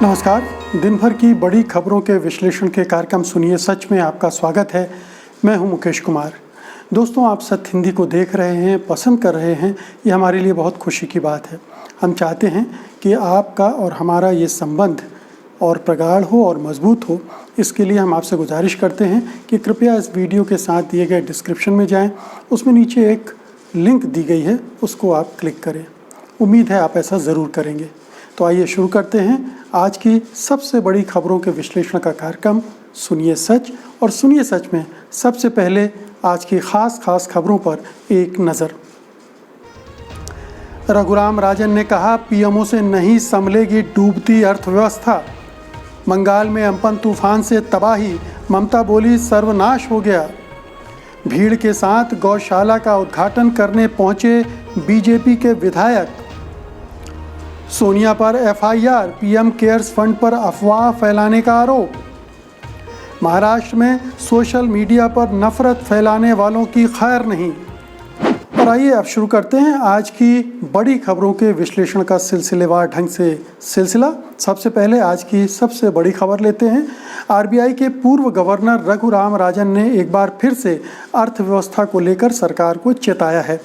नमस्कार। दिन भर की बड़ी खबरों के विश्लेषण के कार्यक्रम सुनिए सच में आपका स्वागत है। मैं हूं मुकेश कुमार। दोस्तों, आप सत्य हिंदी को देख रहे हैं, पसंद कर रहे हैं, ये हमारे लिए बहुत खुशी की बात है। हम चाहते हैं कि आपका और हमारा ये संबंध और प्रगाढ़ हो और मजबूत हो। इसके लिए हम आपसे गुजारिश करते हैं कि कृपया इस वीडियो के साथ दिए गए डिस्क्रिप्शन में जाएं। उसमें नीचे एक लिंक दी गई है, उसको आप क्लिक करें। उम्मीद है आप ऐसा ज़रूर करेंगे। तो आइए शुरू करते हैं आज की सबसे बड़ी खबरों के विश्लेषण का कार्यक्रम सुनिए सच। और सुनिए सच में सबसे पहले आज की खास खबरों पर एक नज़र। रघुराम राजन ने कहा, पीएमओ से नहीं संभलेगी डूबती अर्थव्यवस्था। बंगाल में अम्पन तूफान से तबाही, ममता बोली सर्वनाश हो गया। भीड़ के साथ गौशाला का उद्घाटन करने पहुंचे बीजेपी के विधायक। सोनिया पर एफआईआर, पीएम केयर्स फंड पर अफवाह फैलाने का आरोप। महाराष्ट्र में सोशल मीडिया पर नफरत फैलाने वालों की खैर नहीं। और आइए अब शुरू करते हैं आज की बड़ी खबरों के विश्लेषण का सिलसिलेवार ढंग से सिलसिला। सबसे पहले आज की सबसे बड़ी खबर लेते हैं। आरबीआई के पूर्व गवर्नर रघुराम राजन ने एक बार फिर से अर्थव्यवस्था को लेकर सरकार को चेताया है।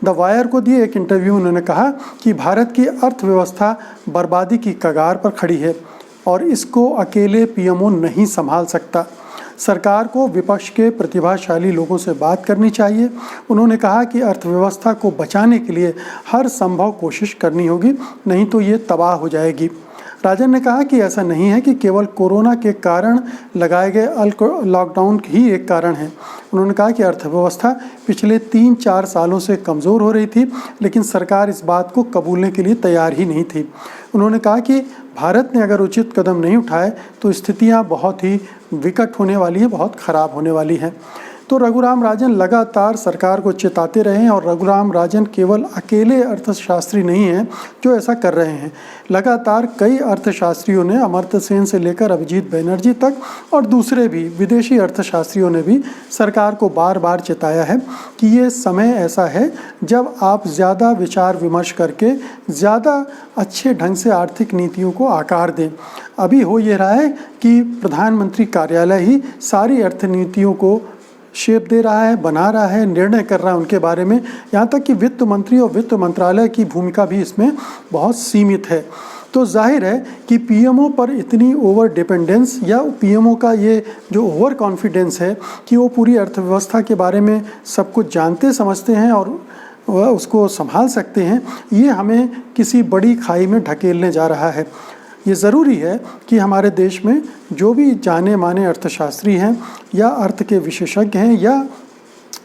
द वायर को दिए एक इंटरव्यू में उन्होंने कहा कि भारत की अर्थव्यवस्था बर्बादी की कगार पर खड़ी है और इसको अकेले पीएमओ नहीं संभाल सकता। सरकार को विपक्ष के प्रतिभाशाली लोगों से बात करनी चाहिए। उन्होंने कहा कि अर्थव्यवस्था को बचाने के लिए हर संभव कोशिश करनी होगी, नहीं तो ये तबाह हो जाएगी। राजन ने कहा कि ऐसा नहीं है कि केवल कोरोना के कारण लगाए गए लॉकडाउन ही एक कारण है। उन्होंने कहा कि अर्थव्यवस्था पिछले 3-4 सालों से कमज़ोर हो रही थी, लेकिन सरकार इस बात को कबूलने के लिए तैयार ही नहीं थी। उन्होंने कहा कि भारत ने अगर उचित कदम नहीं उठाए तो स्थितियां बहुत ही विकट होने वाली हैं, बहुत ख़राब होने वाली हैं। तो रघुराम राजन लगातार सरकार को चेताते रहे हैं और रघुराम राजन केवल अकेले अर्थशास्त्री नहीं हैं जो ऐसा कर रहे हैं। लगातार कई अर्थशास्त्रियों ने, अमर्त्य सेन से लेकर अभिजीत बनर्जी तक और दूसरे भी विदेशी अर्थशास्त्रियों ने भी सरकार को बार बार चेताया है कि ये समय ऐसा है जब आप ज़्यादा विचार विमर्श करके ज़्यादा अच्छे ढंग से आर्थिक नीतियों को आकार दें। अभी हो ये रहा है कि प्रधानमंत्री कार्यालय ही सारी अर्थनीतियों को शेप दे रहा है, बना रहा है, निर्णय कर रहा है उनके बारे में। यहाँ तक कि वित्त मंत्री और वित्त मंत्रालय की भूमिका भी इसमें बहुत सीमित है। तो जाहिर है कि पीएमओ पर इतनी ओवर डिपेंडेंस या पीएमओ का ये जो ओवर कॉन्फिडेंस है कि वो पूरी अर्थव्यवस्था के बारे में सब कुछ जानते समझते हैं और वह उसको संभाल सकते हैं, ये हमें किसी बड़ी खाई में ढकेलने जा रहा है। ये ज़रूरी है कि हमारे देश में जो भी जाने माने अर्थशास्त्री हैं या अर्थ के विशेषज्ञ हैं या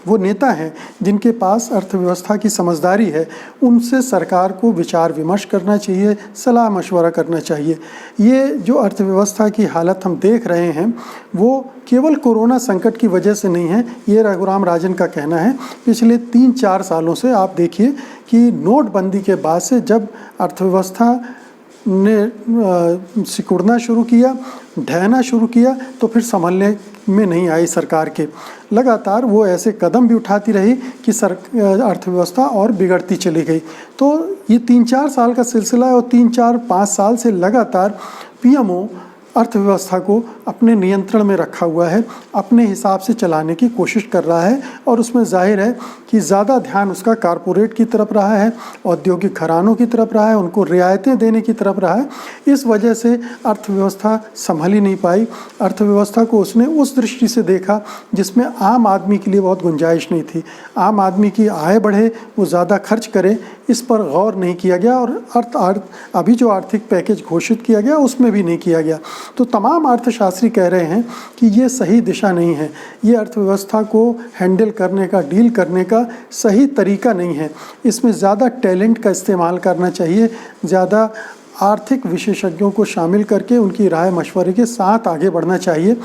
वो नेता हैं जिनके पास अर्थव्यवस्था की समझदारी है, उनसे सरकार को विचार विमर्श करना चाहिए, सलाह मशवरा करना चाहिए। ये जो अर्थव्यवस्था की हालत हम देख रहे हैं वो केवल कोरोना संकट की वजह से नहीं है, ये रघुराम राजन का कहना है। पिछले 3-4 सालों से आप देखिए कि नोटबंदी के बाद से जब अर्थव्यवस्था ने सिकुड़ना शुरू किया, ढहना शुरू किया, तो फिर संभलने में नहीं आई सरकार के। लगातार वो ऐसे कदम भी उठाती रही कि अर्थव्यवस्था और बिगड़ती चली गई। तो ये 3-4 साल का सिलसिला है और 3-4-5 साल से लगातार पीएमओ अर्थव्यवस्था को अपने नियंत्रण में रखा हुआ है, अपने हिसाब से चलाने की कोशिश कर रहा है और उसमें जाहिर है कि ज़्यादा ध्यान उसका कारपोरेट की तरफ रहा है, औद्योगिक घरानों की तरफ रहा है, उनको रियायतें देने की तरफ रहा है। इस वजह से अर्थव्यवस्था संभल ही नहीं पाई। अर्थव्यवस्था को उसने उस दृष्टि से देखा जिसमें आम आदमी के लिए बहुत गुंजाइश नहीं थी। आम आदमी की आय बढ़े, वो ज़्यादा खर्च करे, इस पर गौर नहीं किया गया और अभी जो आर्थिक पैकेज घोषित किया गया उसमें भी नहीं किया गया। तो तमाम अर्थशास्त्री कह रहे हैं कि ये सही दिशा नहीं है, ये अर्थव्यवस्था को हैंडल करने का, डील करने का सही तरीका नहीं है। इसमें ज़्यादा टैलेंट का इस्तेमाल करना चाहिए, ज़्यादा आर्थिक विशेषज्ञों को शामिल करके उनकी राय मशवरे के साथ आगे बढ़ना चाहिए,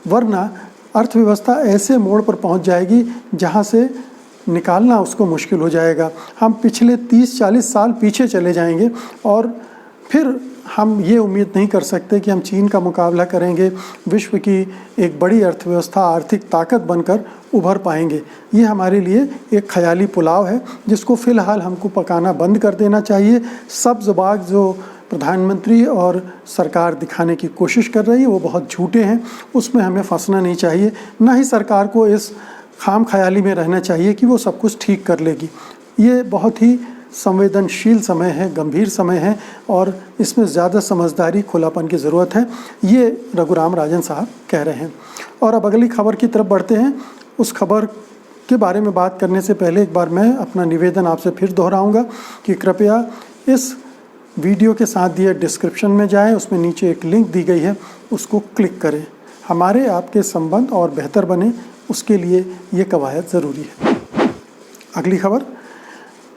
वरना अर्थव्यवस्था ऐसे मोड़ पर पहुंच जाएगी जहां से निकालना उसको मुश्किल हो जाएगा। हम पिछले 30-40 साल पीछे चले जाएंगे और फिर हम ये उम्मीद नहीं कर सकते कि हम चीन का मुकाबला करेंगे, विश्व की एक बड़ी अर्थव्यवस्था, आर्थिक ताकत बनकर उभर पाएंगे। ये हमारे लिए एक ख्याली पुलाव है जिसको फ़िलहाल हमको पकाना बंद कर देना चाहिए। सब्ज़ बाग जो प्रधानमंत्री और सरकार दिखाने की कोशिश कर रही है वो बहुत झूठे हैं, उसमें हमें फंसना नहीं चाहिए। ना ही सरकार को इस खाम ख्याली में रहना चाहिए कि वो सब कुछ ठीक कर लेगी। ये बहुत ही संवेदनशील समय है, गंभीर समय है और इसमें ज़्यादा समझदारी, खुलापन की ज़रूरत है, ये रघुराम राजन साहब कह रहे हैं। और अब अगली खबर की तरफ बढ़ते हैं। उस खबर के बारे में बात करने से पहले एक बार मैं अपना निवेदन आपसे फिर दोहराऊंगा कि कृपया इस वीडियो के साथ दिए डिस्क्रिप्शन में जाएं, उसमें नीचे एक लिंक दी गई है, उसको क्लिक करें। हमारे आपके संबंध और बेहतर बने, उसके लिए ये कवायद ज़रूरी है। अगली खबर,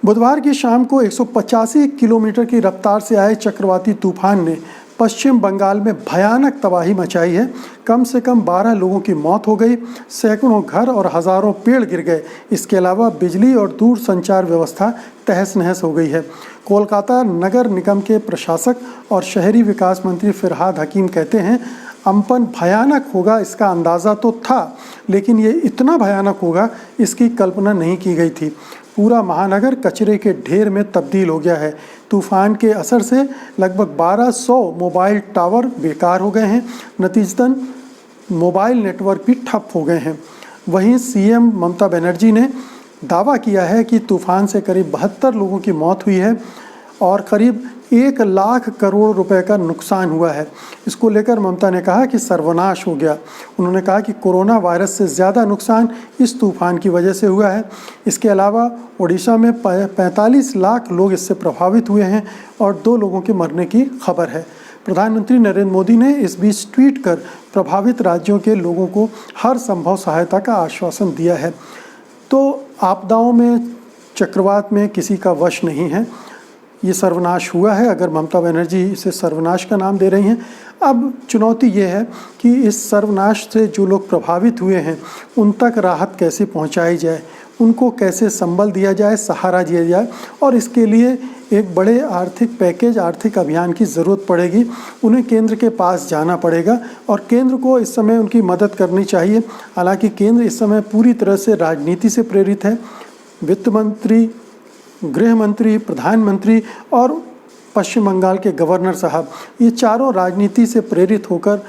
बुधवार की शाम को 185 किलोमीटर की रफ्तार से आए चक्रवाती तूफान ने पश्चिम बंगाल में भयानक तबाही मचाई है। कम से कम 12 लोगों की मौत हो गई, सैकड़ों घर और हज़ारों पेड़ गिर गए। इसके अलावा बिजली और दूर संचार व्यवस्था तहस नहस हो गई है। कोलकाता नगर निगम के प्रशासक और शहरी विकास मंत्री फिरहाद हकीम कहते हैं, अम्पन भयानक होगा इसका अंदाज़ा तो था, लेकिन ये इतना भयानक होगा इसकी कल्पना नहीं की गई थी। पूरा महानगर कचरे के ढेर में तब्दील हो गया है। तूफान के असर से लगभग 1200 मोबाइल टावर बेकार हो गए हैं। नतीजतन मोबाइल नेटवर्क भी ठप हो गए हैं। वहीं सीएम ममता बनर्जी ने दावा किया है कि तूफान से करीब 72 लोगों की मौत हुई है और करीब 1 लाख करोड़ रुपए का नुकसान हुआ है। इसको लेकर ममता ने कहा कि सर्वनाश हो गया। उन्होंने कहा कि कोरोना वायरस से ज़्यादा नुकसान इस तूफान की वजह से हुआ है। इसके अलावा ओडिशा में 45 लाख लोग इससे प्रभावित हुए हैं और 2 लोगों के मरने की खबर है। प्रधानमंत्री नरेंद्र मोदी ने इस बीच ट्वीट कर प्रभावित राज्यों के लोगों को हर संभव सहायता का आश्वासन दिया है। तो आपदाओं में, चक्रवात में किसी का वश नहीं है। ये सर्वनाश हुआ है, अगर ममता बनर्जी इसे सर्वनाश का नाम दे रही हैं। अब चुनौती ये है कि इस सर्वनाश से जो लोग प्रभावित हुए हैं उन तक राहत कैसे पहुंचाई जाए, उनको कैसे संबल दिया जाए, सहारा दिया जाए, और इसके लिए एक बड़े आर्थिक पैकेज, आर्थिक अभियान की ज़रूरत पड़ेगी। उन्हें केंद्र के पास जाना पड़ेगा और केंद्र को इस समय उनकी मदद करनी चाहिए। हालांकि केंद्र इस समय पूरी तरह से राजनीति से प्रेरित है। वित्त मंत्री, गृह मंत्री, प्रधानमंत्री और पश्चिम बंगाल के गवर्नर साहब, ये चारों राजनीति से प्रेरित होकर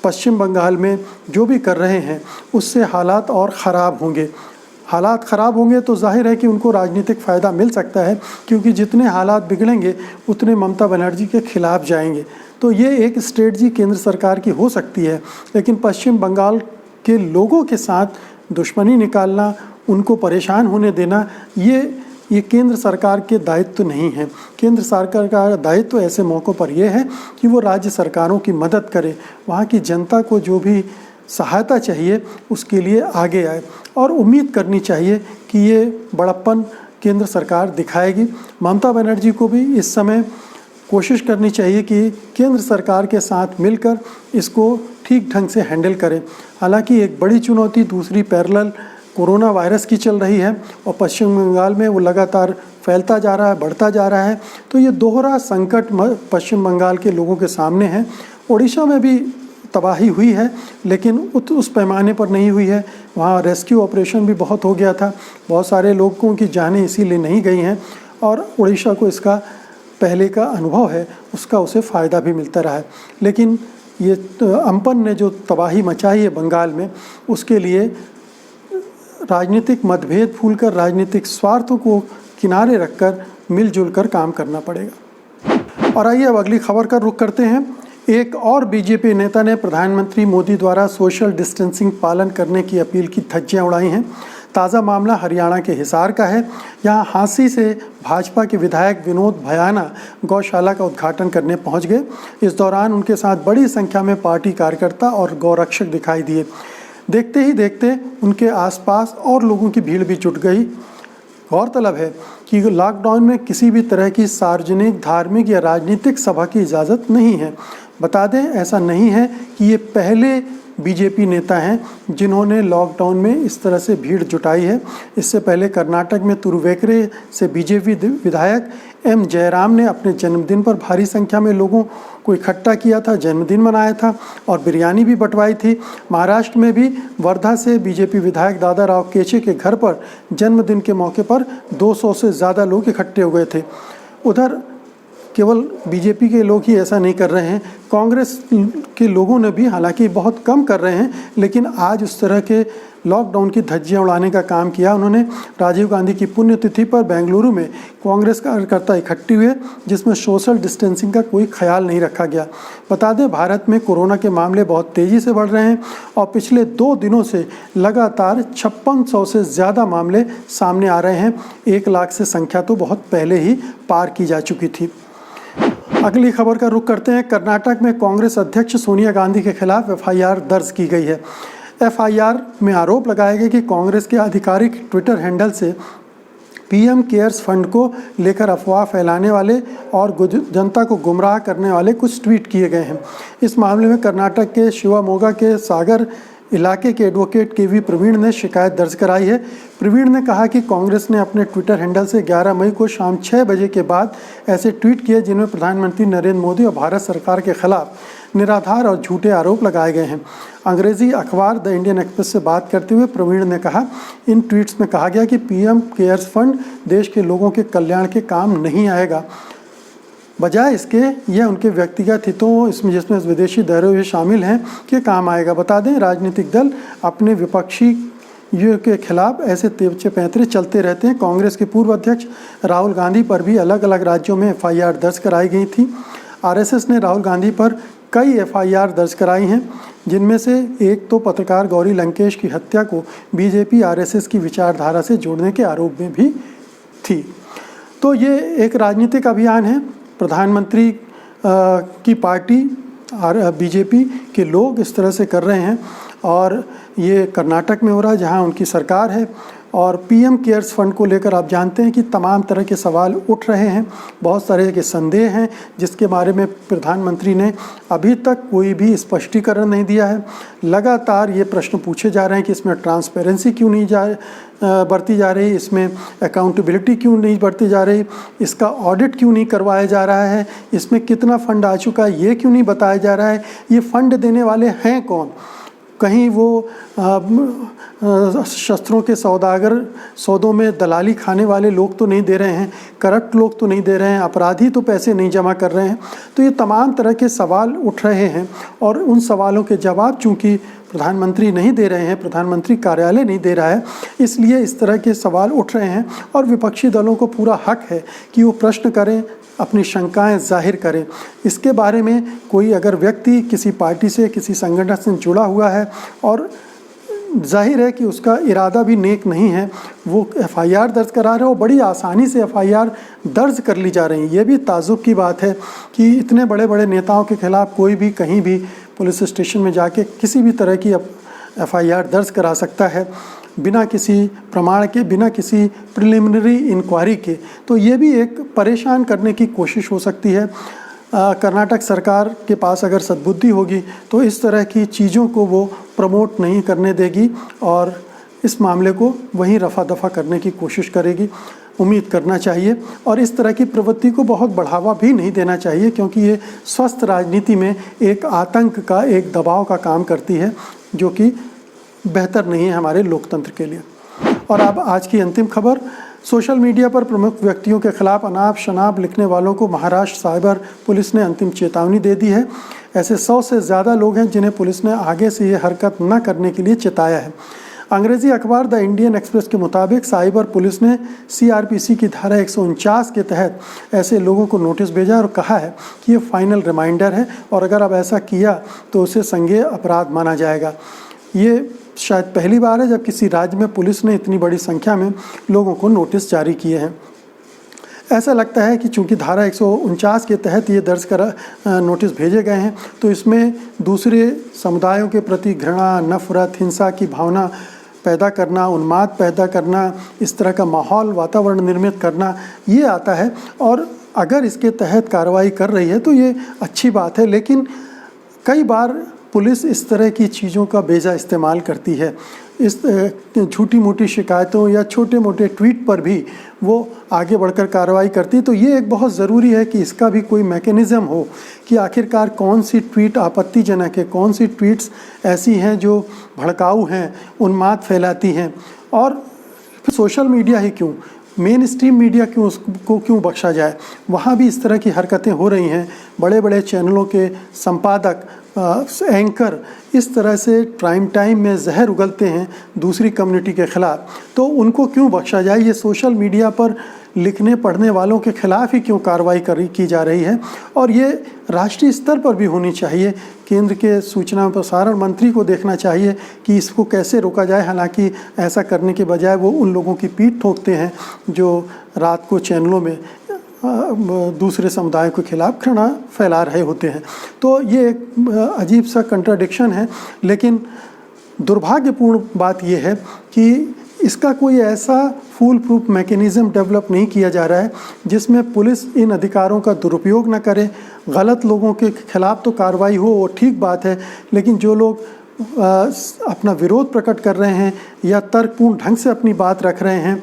पश्चिम बंगाल में जो भी कर रहे हैं उससे हालात और ख़राब होंगे। हालात ख़राब होंगे तो जाहिर है कि उनको राजनीतिक फ़ायदा मिल सकता है, क्योंकि जितने हालात बिगड़ेंगे उतने ममता बनर्जी के खिलाफ जाएंगे। तो ये एक स्ट्रेटजी केंद्र सरकार की हो सकती है, लेकिन पश्चिम बंगाल के लोगों के साथ दुश्मनी निकालना, उनको परेशान होने देना, ये केंद्र सरकार के दायित्व नहीं है। केंद्र सरकार का दायित्व ऐसे मौक़ों पर यह है कि वो राज्य सरकारों की मदद करे, वहाँ की जनता को जो भी सहायता चाहिए उसके लिए आगे आए, और उम्मीद करनी चाहिए कि ये बड़प्पन केंद्र सरकार दिखाएगी। ममता बनर्जी को भी इस समय कोशिश करनी चाहिए कि केंद्र सरकार के साथ मिलकर इसको ठीक ढंग से हैंडल करें। हालांकि एक बड़ी चुनौती दूसरी पैरेलल कोरोना वायरस की चल रही है और पश्चिम बंगाल में वो लगातार फैलता जा रहा है, बढ़ता जा रहा है। तो ये दोहरा संकट पश्चिम बंगाल के लोगों के सामने है। ओडिशा में भी तबाही हुई है, लेकिन उस पैमाने पर नहीं हुई है। वहाँ रेस्क्यू ऑपरेशन भी बहुत हो गया था, बहुत सारे लोगों की जानें इसीलिए नहीं गई हैं, और ओडिशा को इसका पहले का अनुभव है, उसका उसे फ़ायदा भी मिलता रहा है। लेकिन ये अम्पन ने जो तबाही मचाई है बंगाल में, उसके लिए राजनीतिक मतभेद भूलकर, राजनीतिक स्वार्थों को किनारे रखकर मिलजुल कर काम करना पड़ेगा। और आइए अब अगली खबर का रुख करते हैं। एक और बीजेपी नेता ने प्रधानमंत्री मोदी द्वारा सोशल डिस्टेंसिंग पालन करने की अपील की धज्जियां उड़ाई हैं। ताज़ा मामला हरियाणा के हिसार का है। यहाँ हांसी से भाजपा के विधायक विनोद भयाना गौशाला का उद्घाटन करने पहुँच गए। इस दौरान उनके साथ बड़ी संख्या में पार्टी कार्यकर्ता और गौरक्षक दिखाई दिए। देखते ही देखते उनके आसपास और लोगों की भीड़ भी जुट गई। गौरतलब है कि लॉकडाउन में किसी भी तरह की सार्वजनिक, धार्मिक या राजनीतिक सभा की इजाज़त नहीं है। बता दें, ऐसा नहीं है कि ये पहले बीजेपी नेता हैं जिन्होंने लॉकडाउन में इस तरह से भीड़ जुटाई है। इससे पहले कर्नाटक में तुरुवेकरे से बीजेपी विधायक एम जयराम ने अपने जन्मदिन पर भारी संख्या में लोगों को इकट्ठा किया था, जन्मदिन मनाया था और बिरयानी भी बंटवाई थी। महाराष्ट्र में भी वर्धा से बीजेपी विधायक दादाराव केचे के घर पर जन्मदिन के मौके पर 200 से ज़्यादा लोग इकट्ठे हो गए थे। उधर केवल बीजेपी के लोग ही ऐसा नहीं कर रहे हैं, कांग्रेस के लोगों ने भी, हालांकि बहुत कम कर रहे हैं, लेकिन आज उस तरह के लॉकडाउन की धज्जियां उड़ाने का काम किया उन्होंने। राजीव गांधी की पुण्यतिथि पर बेंगलुरु में कांग्रेस कार्यकर्ता इकट्ठे हुए, जिसमें सोशल डिस्टेंसिंग का कोई ख्याल नहीं रखा गया। बता दें, भारत में कोरोना के मामले बहुत तेज़ी से बढ़ रहे हैं और पिछले 2 दिनों से लगातार 5600 से ज़्यादा मामले सामने आ रहे हैं। 1 लाख से संख्या तो बहुत पहले ही पार की जा चुकी थी। अगली खबर का रुख करते हैं। कर्नाटक में कांग्रेस अध्यक्ष सोनिया गांधी के खिलाफ एफआईआर दर्ज की गई है। एफआईआर में आरोप लगाया गया कि कांग्रेस के आधिकारिक ट्विटर हैंडल से पीएम केयर्स फंड को लेकर अफवाह फैलाने वाले और जनता को गुमराह करने वाले कुछ ट्वीट किए गए हैं। इस मामले में कर्नाटक के शिवमोगा के सागर इलाके के एडवोकेट केवी प्रवीण ने शिकायत दर्ज कराई है। प्रवीण ने कहा कि कांग्रेस ने अपने ट्विटर हैंडल से 11 मई को शाम 6 बजे के बाद ऐसे ट्वीट किए जिनमें प्रधानमंत्री नरेंद्र मोदी और भारत सरकार के खिलाफ निराधार और झूठे आरोप लगाए गए हैं। अंग्रेजी अखबार द इंडियन एक्सप्रेस से बात करते हुए प्रवीण ने कहा, इन ट्वीट्स में कहा गया कि पीएम केयर्स फंड देश के लोगों के कल्याण के काम नहीं आएगा, बजाय इसके यह उनके व्यक्तिगत हितों जिसमें विदेशी दरों शामिल हैं के काम आएगा। बता दें, राजनीतिक दल अपने विपक्षी के खिलाफ ऐसे तेवचे पैंतरे चलते रहते हैं। कांग्रेस के पूर्व अध्यक्ष राहुल गांधी पर भी अलग अलग राज्यों में एफआईआर दर्ज कराई गई थी। आरएसएस ने राहुल गांधी पर कई एफआईआर दर्ज कराई हैं, जिनमें से एक तो पत्रकार गौरी लंकेश की हत्या को बीजेपी आरएसएस की विचारधारा से जोड़ने के आरोप में भी थी। तो ये एक राजनीतिक अभियान है। प्रधानमंत्री की पार्टी और बीजेपी के लोग इस तरह से कर रहे हैं और ये कर्नाटक में हो रहा है जहां उनकी सरकार है। और पीएम केयर्स फंड को लेकर आप जानते हैं कि तमाम तरह के सवाल उठ रहे हैं, बहुत सारे के संदेह हैं, जिसके बारे में प्रधानमंत्री ने अभी तक कोई भी स्पष्टीकरण नहीं दिया है। लगातार ये प्रश्न पूछे जा रहे हैं कि इसमें ट्रांसपेरेंसी क्यों नहीं बढ़ती जा रही, इसमें अकाउंटेबिलिटी क्यों नहीं बढ़ती जा रही, इसका ऑडिट क्यों नहीं करवाया जा रहा है, इसमें कितना फ़ंड आ चुका है ये क्यों नहीं बताया जा रहा है, ये फ़ंड देने वाले हैं कौन, कहीं वो शस्त्रों के सौदों में दलाली खाने वाले लोग तो नहीं दे रहे हैं, करप्ट लोग तो नहीं दे रहे हैं, अपराधी तो पैसे नहीं जमा कर रहे हैं। तो ये तमाम तरह के सवाल उठ रहे हैं और उन सवालों के जवाब चूँकि प्रधानमंत्री नहीं दे रहे हैं, प्रधानमंत्री कार्यालय नहीं दे रहा है, इसलिए इस तरह के सवाल उठ रहे हैं और विपक्षी दलों को पूरा हक है कि वो प्रश्न करें, अपनी शंकाएं जाहिर करें। इसके बारे में कोई अगर व्यक्ति किसी पार्टी से, किसी संगठन से जुड़ा हुआ है और जाहिर है कि उसका इरादा भी नेक नहीं है, वो एफआईआर दर्ज करा रहे हो, बड़ी आसानी से एफआईआर दर्ज कर ली जा रही है। ये भी ताज्जुब की बात है कि इतने बड़े बड़े नेताओं के खिलाफ कोई भी कहीं भी पुलिस स्टेशन में जाके किसी भी तरह की एफआईआर दर्ज करा सकता है बिना किसी प्रमाण के, बिना किसी प्रिलिमिनरी इंक्वायरी के। तो ये भी एक परेशान करने की कोशिश हो सकती है। कर्नाटक सरकार के पास अगर सद्बुद्धि होगी तो इस तरह की चीज़ों को वो प्रमोट नहीं करने देगी और इस मामले को वहीं रफा दफा करने की कोशिश करेगी, उम्मीद करना चाहिए। और इस तरह की प्रवृत्ति को बहुत बढ़ावा भी नहीं देना चाहिए, क्योंकि ये स्वस्थ राजनीति में एक आतंक का, एक दबाव का काम करती है, जो कि बेहतर नहीं है हमारे लोकतंत्र के लिए। और अब आज की अंतिम खबर, सोशल मीडिया पर प्रमुख व्यक्तियों के खिलाफ अनाप शनाप लिखने वालों को महाराष्ट्र साइबर पुलिस ने अंतिम चेतावनी दे दी है। ऐसे 100 से ज़्यादा लोग हैं जिन्हें पुलिस ने आगे से ये हरकत न करने के लिए चेताया है। अंग्रेजी अखबार द इंडियन एक्सप्रेस के मुताबिक साइबर पुलिस ने सीआरपीसी की धारा 149 के तहत ऐसे लोगों को नोटिस भेजा और कहा है कि ये फाइनल रिमाइंडर है और अगर अब ऐसा किया तो उसे संज्ञेय अपराध माना जाएगा। ये शायद पहली बार है जब किसी राज्य में पुलिस ने इतनी बड़ी संख्या में लोगों को नोटिस जारी किए हैं। ऐसा लगता है कि चूंकि धारा 149 के तहत ये दर्ज करा नोटिस भेजे गए हैं तो इसमें दूसरे समुदायों के प्रति घृणा, नफरत, हिंसा की भावना पैदा करना, उन्माद पैदा करना, इस तरह का माहौल, वातावरण निर्मित करना, ये आता है। और अगर इसके तहत कार्रवाई कर रही है तो ये अच्छी बात है, लेकिन कई बार पुलिस इस तरह की चीज़ों का बेजा इस्तेमाल करती है। इस झूठी मूठी शिकायतों या छोटे मोटे ट्वीट पर भी वो आगे बढ़कर कार्रवाई करती है। तो ये एक बहुत ज़रूरी है कि इसका भी कोई मैकेनिज़्म हो कि आखिरकार कौन सी ट्वीट आपत्तिजनक है, कौन सी ट्वीट्स ऐसी हैं जो भड़काऊ हैं, उन्माद फैलाती हैं। और सोशल मीडिया ही क्यों, मेन स्ट्रीम मीडिया को क्यों बख्शा जाए? वहाँ भी इस तरह की हरकतें हो रही हैं। बड़े बड़े चैनलों के संपादक, एंकर इस तरह से प्राइम टाइम में जहर उगलते हैं दूसरी कम्युनिटी के ख़िलाफ़, तो उनको क्यों बख्शा जाए? ये सोशल मीडिया पर लिखने पढ़ने वालों के ख़िलाफ़ ही क्यों कार्रवाई की जा रही है? और ये राष्ट्रीय स्तर पर भी होनी चाहिए। केंद्र के सूचना और प्रसारण मंत्री को देखना चाहिए कि इसको कैसे रोका जाए। हालांकि ऐसा करने के बजाय वो उन लोगों की पीठ ठोकते हैं जो रात को चैनलों में दूसरे समुदाय के खिलाफ घृणा फैला रहे होते हैं। तो ये एक अजीब सा कंट्राडिक्शन है। लेकिन दुर्भाग्यपूर्ण बात यह है कि इसका कोई ऐसा फूल प्रूफ मैकेनिज़्म डेवलप नहीं किया जा रहा है जिसमें पुलिस इन अधिकारों का दुरुपयोग न करे। गलत लोगों के खिलाफ तो कार्रवाई हो, वो ठीक बात है, लेकिन जो लोग अपना विरोध प्रकट कर रहे हैं या तर्कपूर्ण ढंग से अपनी बात रख रहे हैं,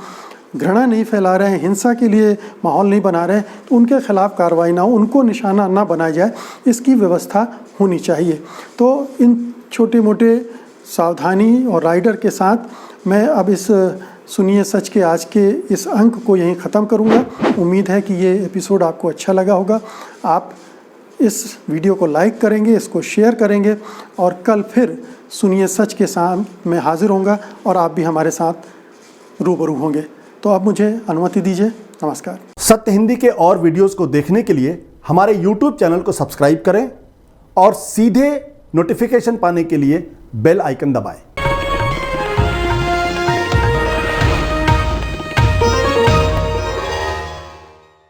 घृणा नहीं फैला रहे हैं, हिंसा के लिए माहौल नहीं बना रहे हैं, तो उनके खिलाफ कार्रवाई ना हो, उनको निशाना ना बनाया जाए, इसकी व्यवस्था होनी चाहिए। तो इन छोटे मोटे सावधानी और राइडर के साथ मैं अब इस सुनिए सच के आज के इस अंक को यहीं ख़त्म करूँगा। उम्मीद है कि ये एपिसोड आपको अच्छा लगा होगा। आप इस वीडियो को लाइक करेंगे, इसको शेयर करेंगे और कल फिर सुनिए सच के साथ मैं हाजिर होऊंगा और आप भी हमारे साथ रूबरू होंगे। तो अब मुझे अनुमति दीजिए। नमस्कार। सत्य हिंदी के और वीडियोस को देखने के लिए हमारे YouTube चैनल को सब्सक्राइब करें और सीधे नोटिफिकेशन पाने के लिए बेल आइकन दबाएं।